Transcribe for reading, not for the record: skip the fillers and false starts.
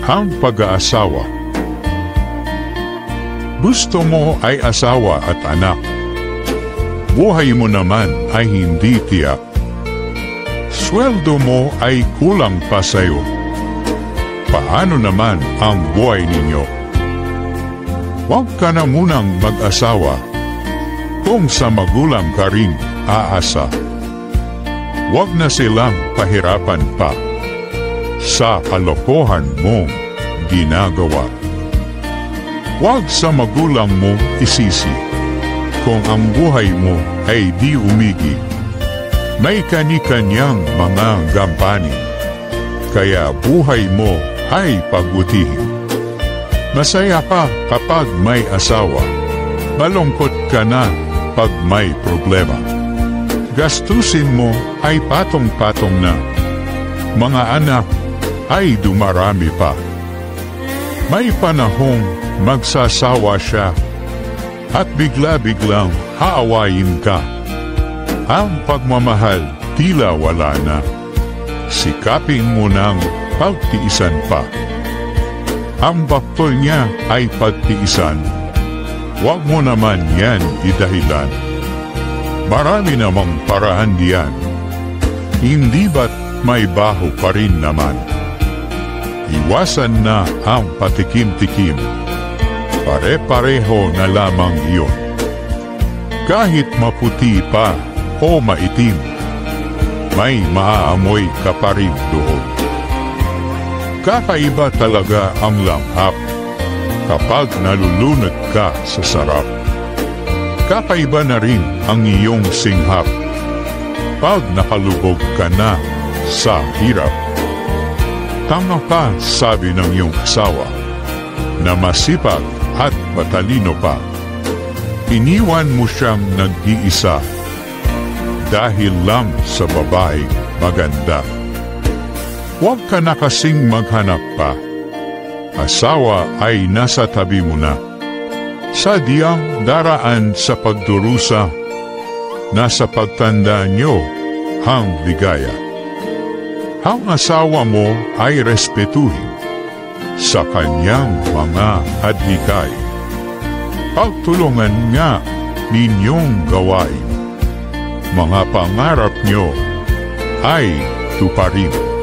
ang pag-aasawa. Gusto mo ay asawa at anak. Buhay mo naman ay hindi tiyak. Sweldo mo ay kulang pa sa'yo. Paano naman ang buhay ninyo? Huwag ka na munang mag-asawa kung sa magulang ka rin aasa. Huwag na silang pahirapan pa sa kalokohan mong ginagawa. Huwag sa magulang mo isisi kung ang buhay mo ay di umigi. May kani-kanyang mga gampanin, kaya buhay mo ay pagbutihin. Masaya ka kapag may asawa, malungkot ka na pag may problema. Gastusin mo ay patong-patong na, mga anak ay dumarami pa. May panahong magsasawa siya at bigla-biglang haawayin ka. Ang pagmamahal tila wala na. Sikapin mo nang pagtiisan pa. Ang baktol niya ay pagtiisan. Huwag mo naman yan idahilan. Marami namang paraan diyan. Hindi ba't may baho pa rin naman? Iwasan na ang patikim-tikim. Pare-pareho na lamang iyon. Kahit maputi pa o maitim, may maaamoy ka pa rin doon. Kakaiba talaga ang langhap kapag nalulunod ka sa sarap. Kakaiba na rin ang iyong singhap pag nakalubog ka na sa hirap. Tama ka, sabi ng iyong asawa, na masipag at matalino pa. Iniwan mo siyang nag-iisa dahil lang sa babaeng maganda. Huwag ka na kasing maghanap pa. Asawa ay nasa tabi mo na. Sadyang daraan sa pagdurusa, nasa pagtanda nyo ang ligaya. Ang asawa mo ay respetuhin sa kanyang mga hadlikay. Pagtulungan nga ninyong gawain. Mga pangarap nyo ay tuparin.